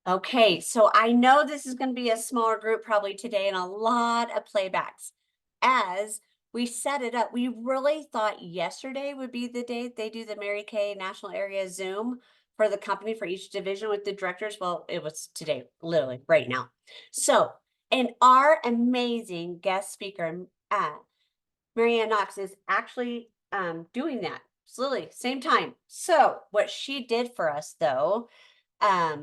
Okay, so I know this is going to be a smaller group probably today and a lot of playbacks. As we set it up, we really thought yesterday would be the day they do the Mary Kay National Area Zoom for the company for each division with the directors. Well, it was today, literally right now. So, and our amazing guest speaker, Marean Knox, is actually doing that. It's literally same time. So, what she did for us though,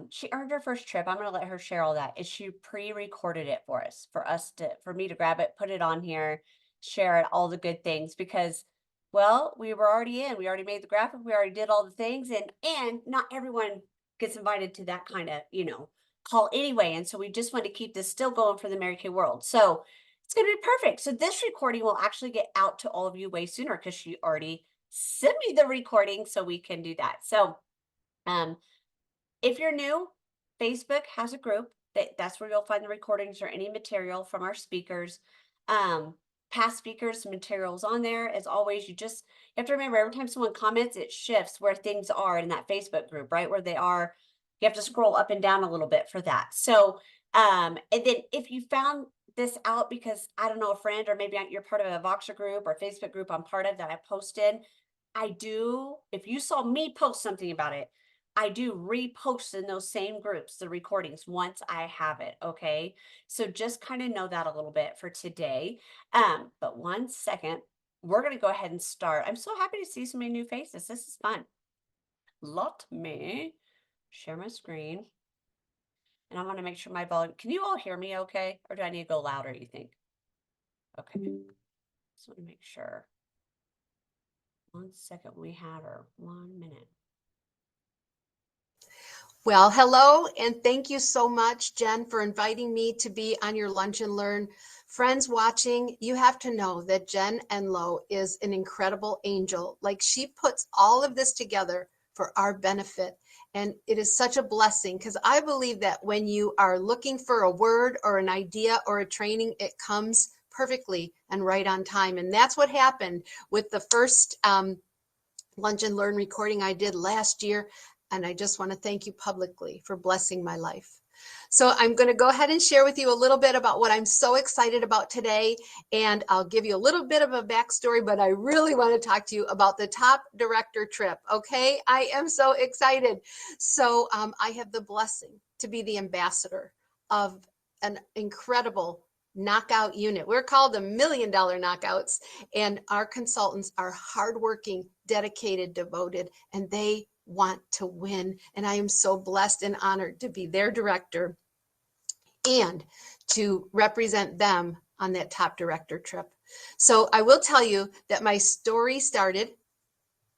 she earned her first trip. I'm gonna let her share all that. Is she pre-recorded it for us to for me to grab it, put it on here, share it, all the good things because well, we were already in. We already made the graphic, we already did all the things, and not everyone gets invited to that kind of, call anyway. And so we just want to keep this still going for the Mary Kay world. So it's gonna be perfect. So this recording will actually get out to all of you way sooner because she already sent me the recording so we can do that. So um if you're new, Facebook has a group that's where you'll find the recordings or any material from our speakers. Um, Past speakers, materials on there. As always, you have to remember every time someone comments, it shifts where things are in that Facebook group, right? Where they are. You have to scroll up and down a little bit for that. So, and then if you found this out because I don't know, a friend, or maybe you're part of a Voxer group or Facebook group I'm part of that I posted, if you saw me post something about it, I do repost in those same groups the recordings once I have it. Okay. So just kind of know that a little bit for today. But one second, we're going to go ahead and start. I'm so happy to see so many new faces. This is fun. Let me share my screen and I want to make sure my volume. Can you all hear me okay? Or do I need to go louder, you think? Okay. Just want to make sure. 1 second, we have her. 1 minute. Well, hello, and thank you so much, Jen, for inviting me to be on your Lunch and Learn. Friends watching, you have to know that Jen Enlow is an incredible angel. Like, she puts all of this together for our benefit. And it is such a blessing because I believe that when you are looking for a word or an idea or a training, it comes perfectly and right on time. And that's what happened with the first Lunch and Learn recording I did last year. And I just want to thank you publicly for blessing my life. So I'm going to go ahead and share with you a little bit about what I'm so excited about today. And I'll give you a little bit of a backstory, but I really want to talk to you about the top director trip. Okay. I am so excited. So I have the blessing to be the ambassador of an incredible knockout unit. We're called the $1 Million Knockouts, and our consultants are hardworking, dedicated, devoted, and they want to win. And I am so blessed and honored to be their director and to represent them on that top director trip. So I will tell you that my story started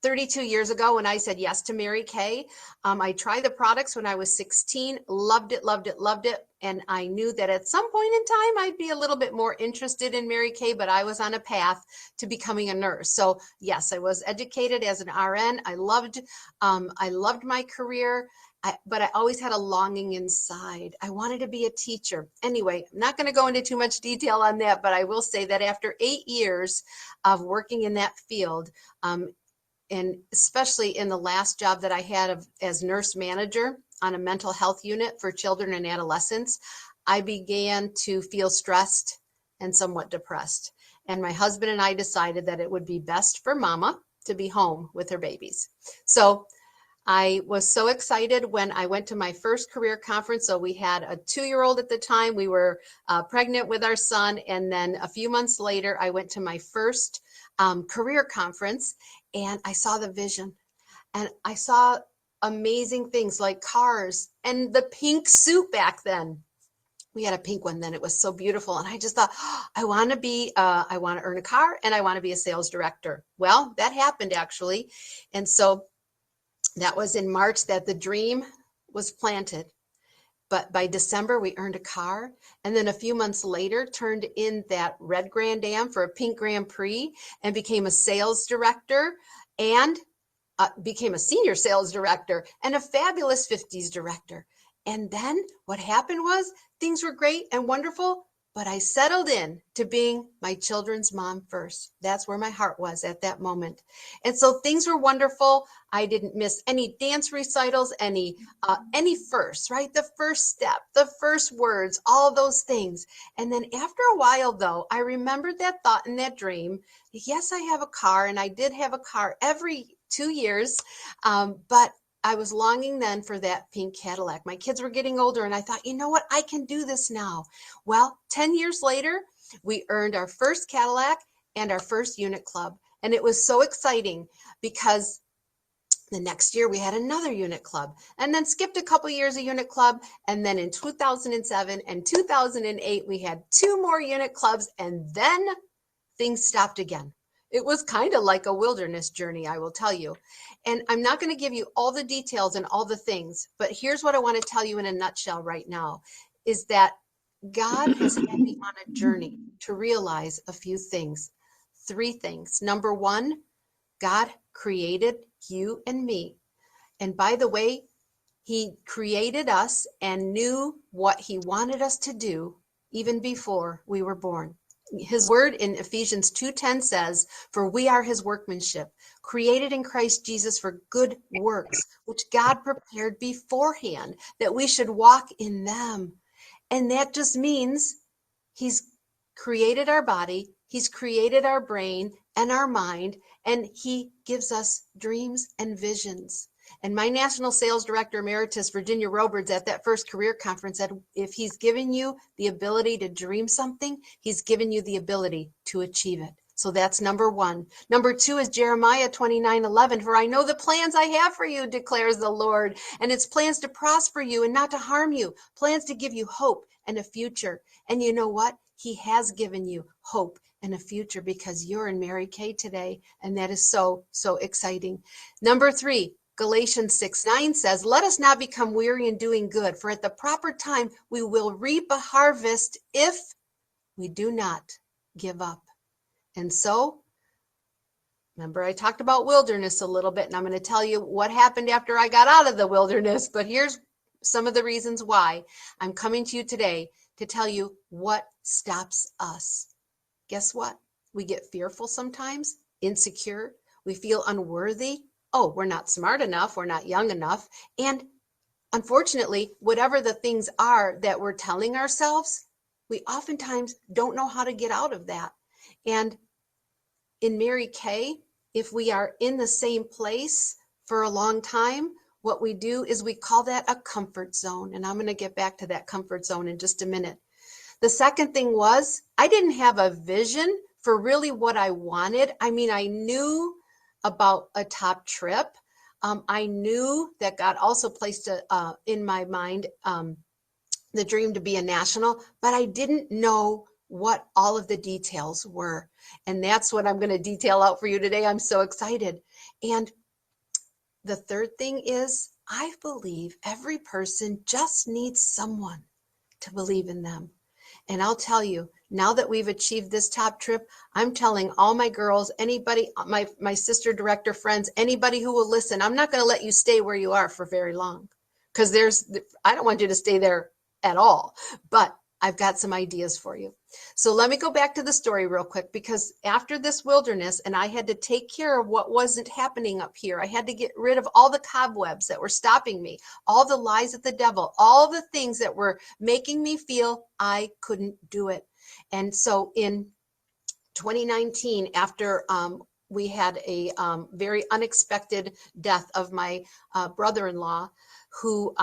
32 years ago when I said yes to Mary Kay. I tried the products when I was 16, loved it, loved it, loved it. And I knew that at some point in time, I'd be a little bit more interested in Mary Kay, but I was on a path to becoming a nurse. So yes, I was educated as an RN. I loved my career. But I always had a longing inside. I wanted to be a teacher. Anyway, I'm not going to go into too much detail on that, but I will say that after 8 years of working in that field, and especially in the last job that I had as nurse manager on a mental health unit for children and adolescents, I began to feel stressed and somewhat depressed. And my husband and I decided that it would be best for mama to be home with her babies. So I was so excited when I went to my first career conference. So we had a 2-year-old at the time. We were pregnant with our son. And then a few months later, I went to my first career conference, and I saw the vision, and I saw amazing things like cars and the pink suit back then. We had a pink one then. It was so beautiful. And I just thought, oh, I want to earn a car, and I want to be a sales director. Well, that happened actually. And so that was in March that the dream was planted. But by December, we earned a car. And then a few months later, turned in that red Grand Am for a pink Grand Prix and became a sales director and became a senior sales director and a fabulous 50s director. And then what happened was things were great and wonderful. but I settled in to being my children's mom first. That's where my heart was at that moment. And so things were wonderful. I didn't miss any dance recitals, any first, right? The first step, the first words, all those things. And then after a while, though, I remembered that thought and that dream. Yes, I have a car, and I did have a car every 2 years, but I was longing then for that pink Cadillac. My kids were getting older, and I thought, you know what? I can do this now. Well, 10 years later, we earned our first Cadillac and our first unit club. And it was so exciting because the next year we had another unit club, and then skipped a couple years of unit club. And then in 2007 and 2008, we had 2 more unit clubs, and then things stopped again. It was kind of like a wilderness journey, I will tell you. And I'm not going to give you all the details and all the things, but here's what I want to tell you in a nutshell right now, is that God has had me on a journey to realize a few things. 3 things. Number 1, God created you and me. And by the way, he created us and knew what he wanted us to do even before we were born. His word in Ephesians 2:10 says, "For we are his workmanship, created in Christ Jesus for good works, which God prepared beforehand that we should walk in them." And that just means he's created our body, he's created our brain and our mind, and he gives us dreams and visions. And my National Sales Director Emeritus, Virginia Roberts, at that first career conference said, if he's given you the ability to dream something, he's given you the ability to achieve it. So that's number 1. Number 2 is Jeremiah 29:11. "For I know the plans I have for you, declares the Lord, and it's plans to prosper you and not to harm you, plans to give you hope and a future." And you know what? He has given you hope and a future because you're in Mary Kay today. And that is so, so exciting. Number 3, Galatians 6:9 says, "Let us not become weary in doing good, for at the proper time we will reap a harvest if we do not give up." And so, remember I talked about wilderness a little bit, and I'm going to tell you what happened after I got out of the wilderness, but here's some of the reasons why I'm coming to you today to tell you what stops us. Guess what? We get fearful sometimes, insecure, we feel unworthy. Oh, we're not smart enough, we're not young enough. And unfortunately, whatever the things are that we're telling ourselves, we oftentimes don't know how to get out of that. And in Mary Kay, if we are in the same place for a long time, what we do is we call that a comfort zone. And I'm going to get back to that comfort zone in just a minute. The second thing was, I didn't have a vision for really what I wanted. I mean, I knew about a top trip. I knew that God also placed in my mind the dream to be a national, but I didn't know what all of the details were. And that's what I'm going to detail out for you today. I'm so excited. And the third thing is, I believe every person just needs someone to believe in them. And I'll tell you, now that we've achieved this top trip, I'm telling all my girls, anybody, my sister director friends, anybody who will listen, I'm not going to let you stay where you are for very long, because I don't want you to stay there at all, but I've got some ideas for you. So let me go back to the story real quick, because after this wilderness, and I had to take care of what wasn't happening up here. I had to get rid of all the cobwebs that were stopping me, all the lies of the devil, all the things that were making me feel I couldn't do it. And so in 2019, after we had a very unexpected death of my brother-in-law, who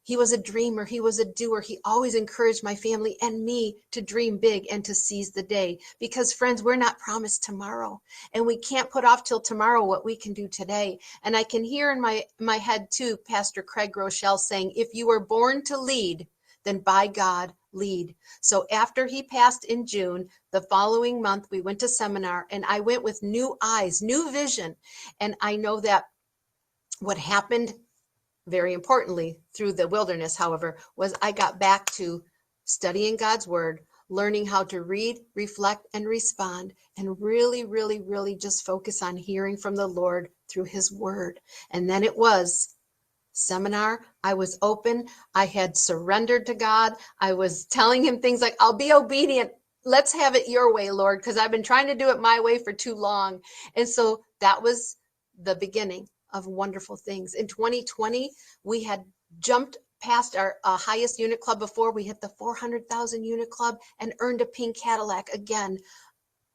he was a dreamer, he was a doer. He always encouraged my family and me to dream big and to seize the day. Because friends, we're not promised tomorrow, and we can't put off till tomorrow what we can do today. And I can hear in my head too, Pastor Craig Rochelle saying, if you were born to lead, then by God, lead. So after he passed in June, the following month, we went to seminar, and I went with new eyes, new vision. And I know that what happened, very importantly, through the wilderness, however, was I got back to studying God's word, learning how to read, reflect, and respond, and really, really, really just focus on hearing from the Lord through his word. And then it was seminar. I was open. I had surrendered to God. I was telling him things like, I'll be obedient. Let's have it your way, Lord, because I've been trying to do it my way for too long. And so that was the beginning of wonderful things. In 2020, we had jumped past our highest unit club before. We hit the 400,000 unit club and earned a pink Cadillac again.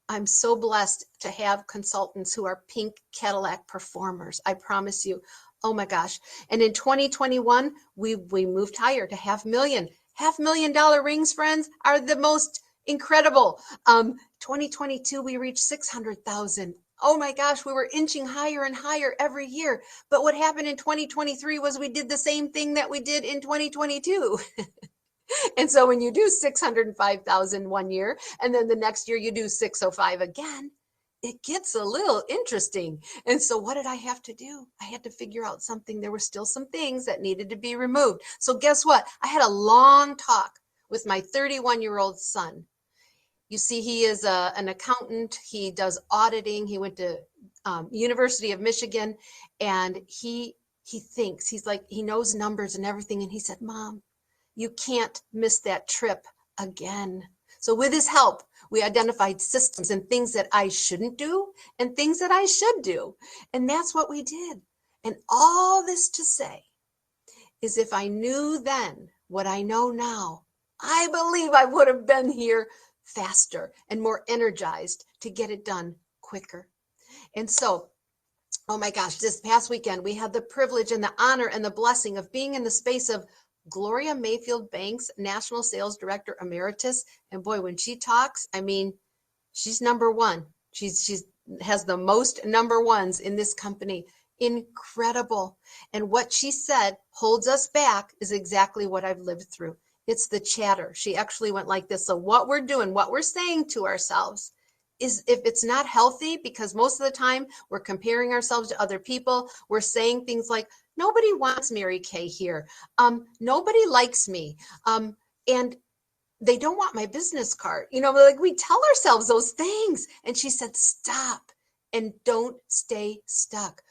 I'm so blessed to have consultants who are pink Cadillac performers. I promise you. Oh my gosh. And in 2021, we moved higher to $500,000 rings, friends, are the most incredible. 2022, we reached 600,000. Oh my gosh, we were inching higher and higher every year. But what happened in 2023 was we did the same thing that we did in 2022. And so when you do 605,000 one year, and then the next year you do 605 again, it gets a little interesting. And so what did I have to do? I had to figure out something. There were still some things that needed to be removed. So guess what? I had a long talk with my 31-year-old son. You see, he is an accountant. He does auditing. He went to University of Michigan, and he thinks, he's like, he knows numbers and everything. And he said, Mom, you can't miss that trip again. So with his help, we identified systems and things that I shouldn't do and things that I should do. And that's what we did. And all this to say is, if I knew then what I know now, I believe I would have been here faster and more energized to get it done quicker. And so, oh my gosh, this past weekend, we had the privilege and the honor and the blessing of being in the space of Gloria Mayfield Banks, National Sales Director Emeritus. And boy, when she talks, I mean, she's number one. She's has the most number ones in this company. Incredible. And what she said holds us back is exactly what I've lived through. It's the chatter. She actually went like this. So what we're doing, what we're saying to ourselves is, if it's not healthy, because most of the time we're comparing ourselves to other people, we're saying things like, nobody wants Mary Kay here. Nobody likes me. And they don't want my business card. You know, like, we tell ourselves those things. And she said, stop and don't stay stuck.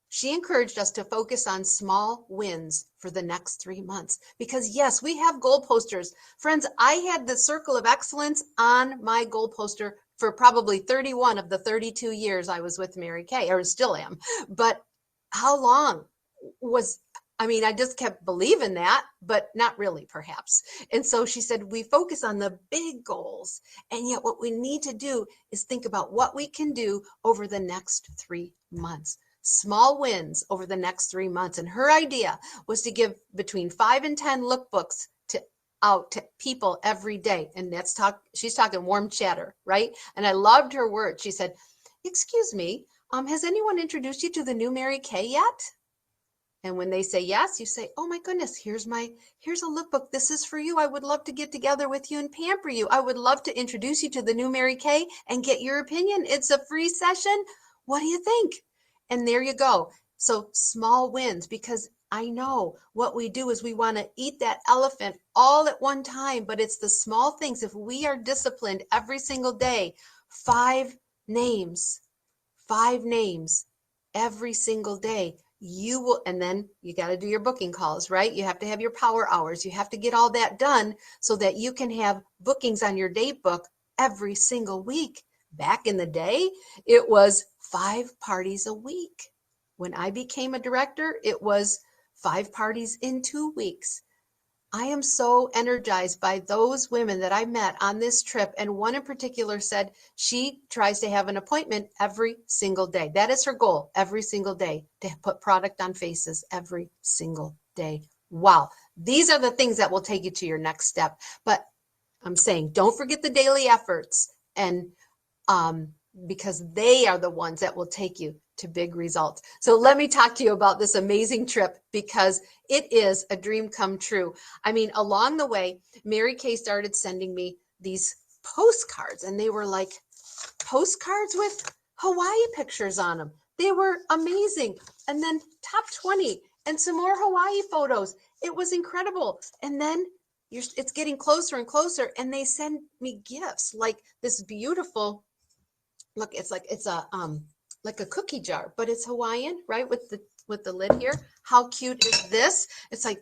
She encouraged us to focus on small wins for the next 3 months, because yes, we have goal posters. Friends, I had the Circle of Excellence on my goal poster for probably 31 of the 32 years I was with Mary Kay, or still am. But how long was, I mean, I just kept believing that, but not really, perhaps. And so she said, we focus on the big goals. And yet what we need to do is think about what we can do over the next 3 months. Small wins over the next 3 months. And her idea was to give between 5 and 10 lookbooks out to people every day. And she's talking warm chatter, right? And I loved her words. She said, excuse me, has anyone introduced you to the new Mary Kay yet? And when they say yes, you say, oh my goodness, here's a lookbook. This is for you. I would love to get together with you and pamper you. I would love to introduce you to the new Mary Kay and get your opinion. It's a free session. What do you think? And there you go. So small wins, because I know what we do is we want to eat that elephant all at one time, but it's the small things. If we are disciplined every single day, 5 names every single day, you will, and then you got to do your booking calls, right? You have to have your power hours. You have to get all that done so that you can have bookings on your date book every single week. Back in the day, it was 5 parties a week. When I became a director, it was 5 parties in 2 weeks. I am so energized by those women that I met on this trip. And one in particular said she tries to have an appointment every single day. That is her goal, every single day, to put product on faces every single day. Wow. These are the things that will take you to your next step. But I'm saying, don't forget the daily efforts, and because they are the ones that will take you to big results. So let me talk to you about this amazing trip, because it is a dream come true. I mean, along the way, Mary Kay started sending me these postcards, and they were like postcards with Hawaii pictures on them. They were amazing. And then top 20 and some more Hawaii photos. It was incredible. And then it's getting closer and closer, and they send me gifts like this beautiful, look, it's a cookie jar, but it's Hawaiian, right? With the with the lid here. How cute is this? It's like,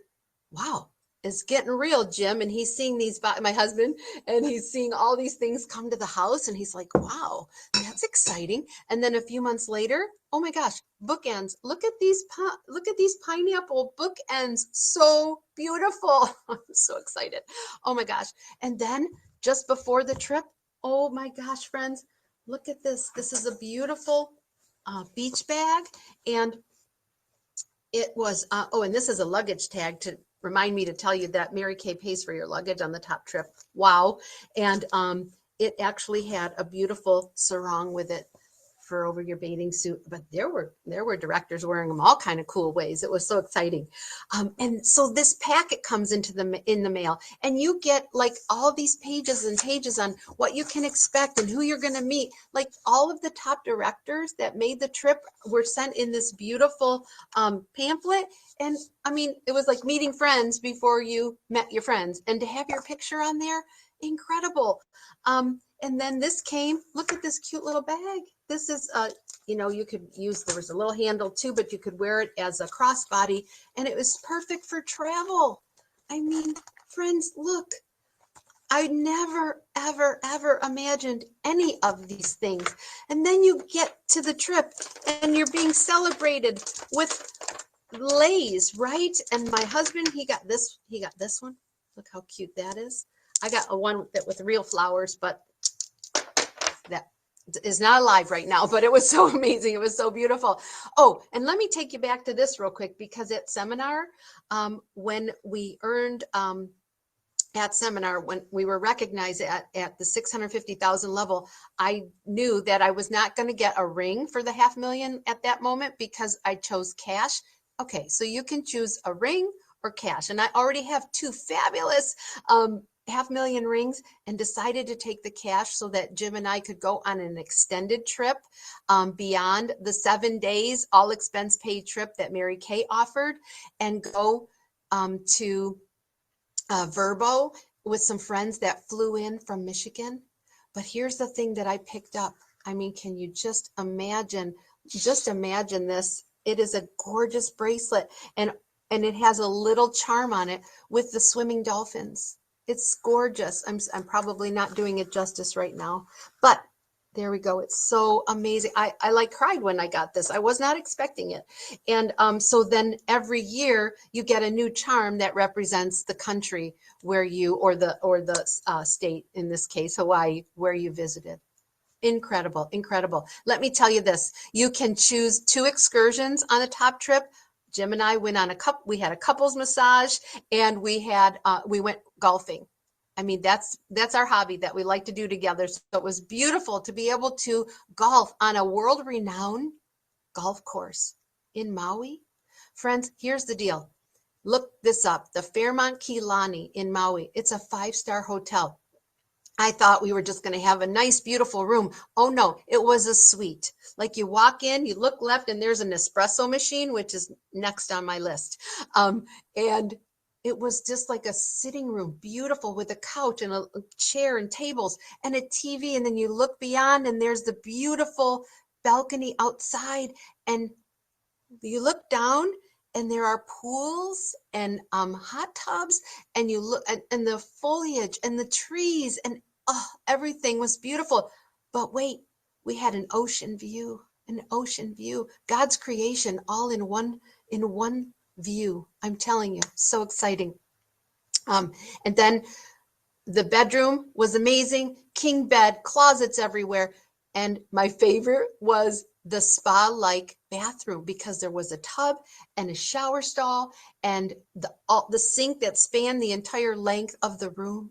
wow, it's getting real, Jim. And he's seeing these, my husband, and he's seeing all these things come to the house, and he's like, wow, that's exciting. And then a few months later, oh my gosh, bookends. Look at these pineapple bookends. So beautiful. I'm so excited. Oh my gosh. And then just before the trip, oh my gosh, friends, look at this. This is a beautiful beach bag. And it was, and this is a luggage tag to remind me to tell you that Mary Kay pays for your luggage on the top trip. Wow. And it actually had a beautiful sarong with it for over your bathing suit. But there were directors wearing them all kind of cool ways. It was so exciting. And so this packet comes in the mail, and you get like all these pages and pages on what you can expect and who you're going to meet. Like all of the top directors that made the trip were sent in this beautiful pamphlet. And I mean, it was like meeting friends before you met your friends, and to have your picture on there, incredible. And then this came, look at this cute little bag. This is, you could use, there was a little handle too, but you could wear it as a crossbody, and it was perfect for travel. I mean, friends, look, I never, ever, ever imagined any of these things. And then you get to the trip and you're being celebrated with leis, right? And my husband, he got this one. Look how cute that is. I got a one that with real flowers, but that is not alive right now, but it was so amazing. It was so beautiful. Oh, and let me take you back to this real quick, because at seminar, when we earned, when we were recognized at the 650,000 level, I knew that I was not going to get a ring for the $500,000 at that moment, because I chose cash. Okay, so you can choose a ring or cash. And I already have two fabulous $500,000 rings, and decided to take the cash so that Jim and I could go on an extended trip beyond the 7 days, all expense paid trip that Mary Kay offered, and go to Verbo with some friends that flew in from Michigan. But here's the thing that I picked up. I mean, can you just imagine this? It is a gorgeous bracelet, and it has a little charm on it with the swimming dolphins. It's gorgeous. I'm probably not doing it justice right now, but there we go. It's so amazing. I like cried when I got this. I was not expecting it. And so then every year you get a new charm that represents the country where you, or the state, in this case, Hawaii, where you visited. Incredible, incredible. Let me tell you this. You can choose 2 excursions on a top trip. Jim and I went on we had a couples massage, and we went golfing. I mean, that's our hobby that we like to do together. So it was beautiful to be able to golf on a world-renowned golf course in Maui. Friends, here's the deal. Look this up. The Fairmont Kea Lani in Maui. It's a 5-star hotel. I thought we were just going to have a nice, beautiful room. Oh no, it was a suite. Like you walk in, you look left, and there's an espresso machine, which is next on my list. And it was just like a sitting room, beautiful, with a couch and a chair and tables and a TV. And then you look beyond, and there's the beautiful balcony outside. And you look down, and there are pools and hot tubs, and you look and the foliage and the trees, and everything was beautiful. But wait, we had an ocean view, God's creation, all in one view. I'm telling you, so exciting. And then the bedroom was amazing, king bed, closets everywhere. And my favorite was the spa-like bathroom, because there was a tub and a shower stall and the sink that spanned the entire length of the room.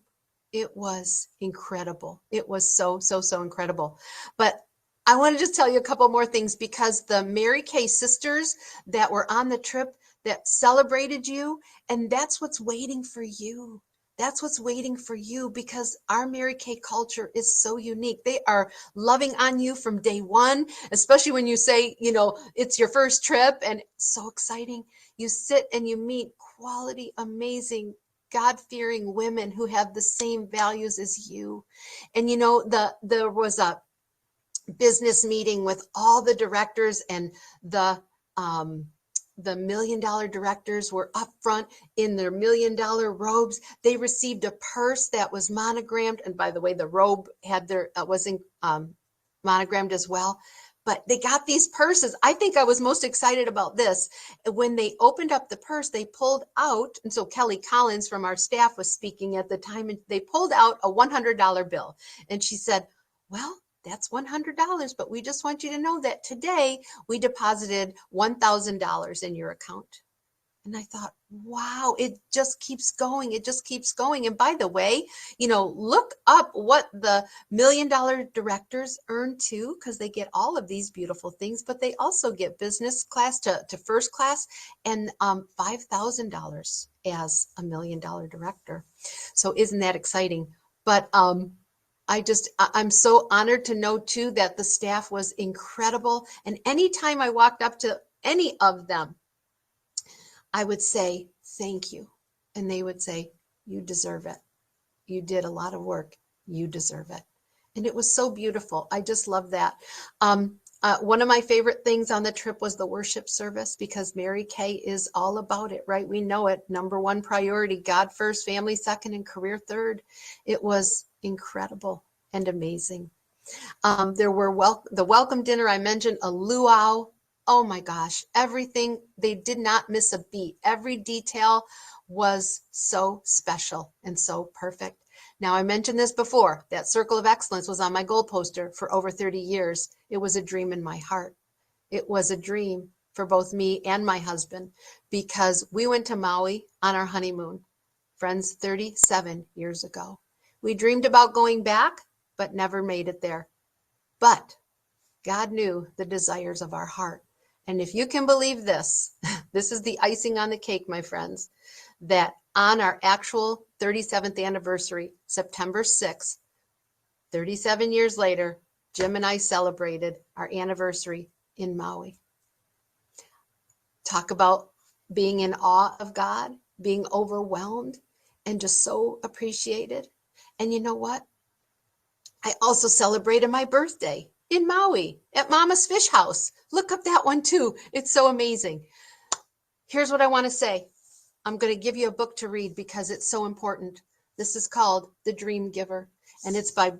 It was incredible. It was so, so, so incredible. But I want to just tell you a couple more things, because the Mary Kay sisters that were on the trip that celebrated you, and that's what's waiting for you. That's what's waiting for you, because our Mary Kay culture is so unique. They are loving on you from day one, especially when you say, it's your first trip, and so exciting. You sit and you meet quality, amazing, God-fearing women who have the same values as you. And there was a business meeting with all the directors and the the $1 million directors were up front in their $1 million robes. They received a purse that was monogrammed. And by the way, the robe had monogrammed as well. But they got these purses. I think I was most excited about this. When they opened up the purse, they pulled out, and so Kelly Collins from our staff was speaking at the time, and they pulled out a $100 bill. And she said, well, that's $100, but we just want you to know that today we deposited $1,000 in your account. And I thought, wow, it just keeps going. It just keeps going. And by the way, look up what the $1 million directors earn too, because they get all of these beautiful things, but they also get business class to first class and $5,000 as a $1 million director. So isn't that exciting? But I'm so honored to know too that the staff was incredible. And anytime I walked up to any of them, I would say, thank you. And they would say, you deserve it. You did a lot of work. You deserve it. And it was so beautiful. I just love that. One of my favorite things on the trip was the worship service, because Mary Kay is all about it, right? We know it. Number one priority, God first, family second, and career third. It was incredible and amazing. There were the welcome dinner. I mentioned a luau. Oh my gosh, everything. They did not miss a beat. Every detail was so special and so perfect. Now, I mentioned this before, that Circle of Excellence was on my goal poster for over 30 years. It was a dream in my heart. It was a dream for both me and my husband, because we went to Maui on our honeymoon, friends, 37 years ago. We dreamed about going back, but never made it there. But God knew the desires of our heart. And if you can believe this, this is the icing on the cake, my friends, that on our actual 37th anniversary, September 6th, 37 years later, Jim and I celebrated our anniversary in Maui. Talk about being in awe of God, being overwhelmed, and just so appreciated. And you know what? I also celebrated my birthday in Maui at Mama's Fish House. Look up that one too. It's so amazing. Here's what I want to say. I'm going to give you a book to read because it's so important. This is called The Dream Giver, and it's by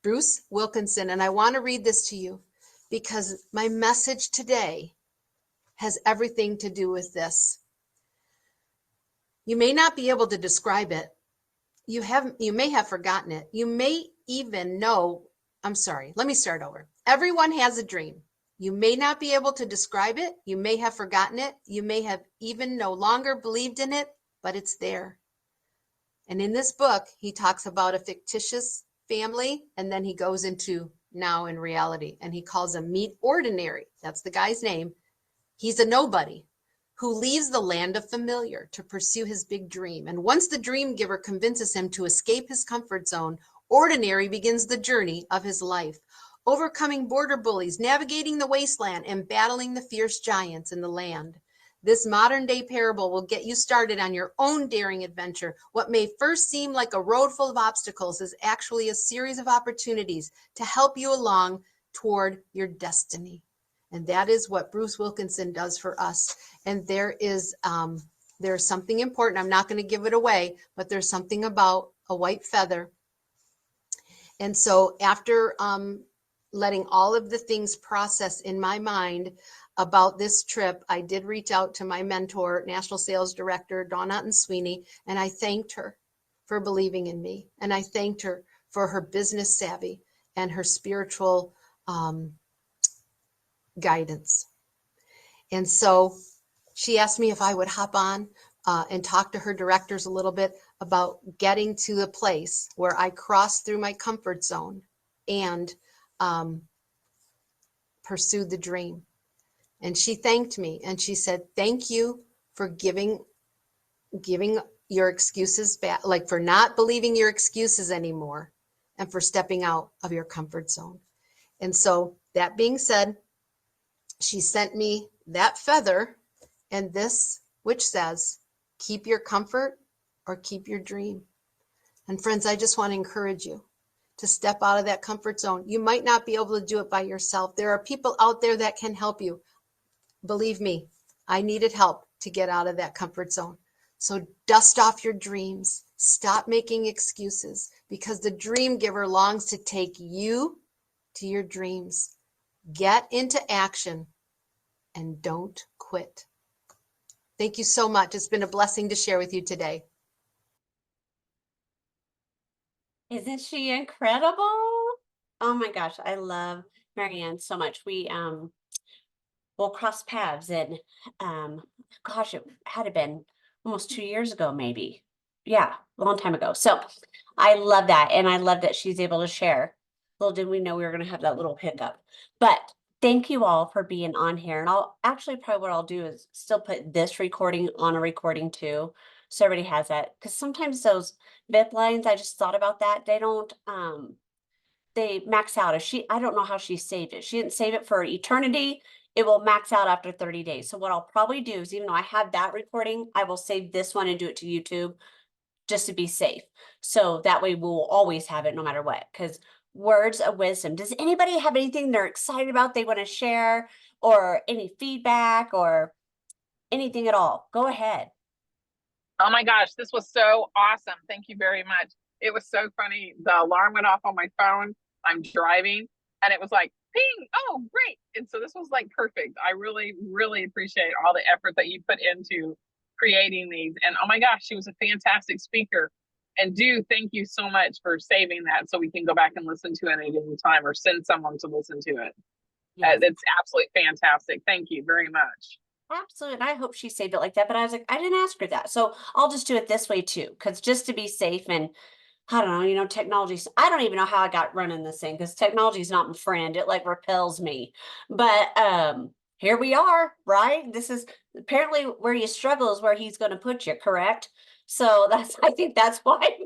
Bruce Wilkinson. And I want to read this to you because my message today has everything to do with this. You may not be able to describe it. You may have forgotten it. You may even know. I'm sorry, let me start over. Everyone has a dream. You may not be able to describe it. You may have forgotten it. You may have even no longer believed in it, but it's there. And in this book, he talks about a fictitious family, and then he goes into now in reality, and he calls them Meet Ordinary. That's the guy's name. He's a nobody who leaves the land of familiar to pursue his big dream. And once the dream giver convinces him to escape his comfort zone, Ordinary begins the journey of his life, overcoming border bullies, navigating the wasteland, and battling the fierce giants in the land. This modern day parable will get you started on your own daring adventure. What may first seem like a road full of obstacles is actually a series of opportunities to help you along toward your destiny. And that is what Bruce Wilkinson does for us. And there's something important. I'm not going to give it away, but there's something about a white feather. And so after letting all of the things process in my mind about this trip, I did reach out to my mentor, National Sales Director, Dawn Otten-Sweeney, and I thanked her for believing in me. And I thanked her for her business savvy and her spiritual guidance. And so she asked me if I would hop on and talk to her directors a little bit about getting to the place where I crossed through my comfort zone and pursued the dream. And she thanked me and she said, thank you for giving your excuses back, like for not believing your excuses anymore and for stepping out of your comfort zone. And so that being said, she sent me that feather and this, which says, keep your comfort or keep your dream. And friends, I just want to encourage you to step out of that comfort zone. You might not be able to do it by yourself. There are people out there that can help you. Believe me, I needed help to get out of that comfort zone. So dust off your dreams. Stop making excuses because the dream giver longs to take you to your dreams. Get into action and don't quit. Thank you so much. It's been a blessing to share with you today. Isn't she incredible? Oh my gosh, I love Marianne so much. We'll cross paths and um gosh, it had to been almost 2 years ago, maybe. Yeah, a long time ago. So I love that. And I love that she's able to share. Little did we know we were gonna have that little hiccup. But thank you all for being on here. And I'll actually probably what I'll do is still put this recording on a recording too. So everybody has that. Because sometimes those VIP lines, I just thought about that. They max out. If she, I don't know how she saved it. She didn't save it for eternity. It will max out after 30 days. So what I'll probably do is, even though I have that recording, I will save this one and do it to YouTube just to be safe. So that way we'll always have it no matter what. Because words of wisdom. Does anybody have anything they're excited about they want to share, or any feedback or anything at all? Go ahead. Oh my gosh, this was so awesome. Thank you very much. It was so funny. The alarm went off on my phone. I'm driving and it was like, ping. Oh, great. And so this was like perfect. I really, really appreciate all the effort that you put into creating these. And oh my gosh, she was a fantastic speaker. And thank you so much for saving that so we can go back and listen to it at any time or send someone to listen to it. Yes. It's absolutely fantastic. Thank you very much. Absolutely. And I hope she saved it like that. But I was like, I didn't ask her that. So I'll just do it this way too. Because just to be safe, and I don't know, technology, I don't even know how I got running this thing because technology is not my friend. It like repels me. But here we are, right? This is apparently where you struggle is where he's going to put you, correct? So I think that's why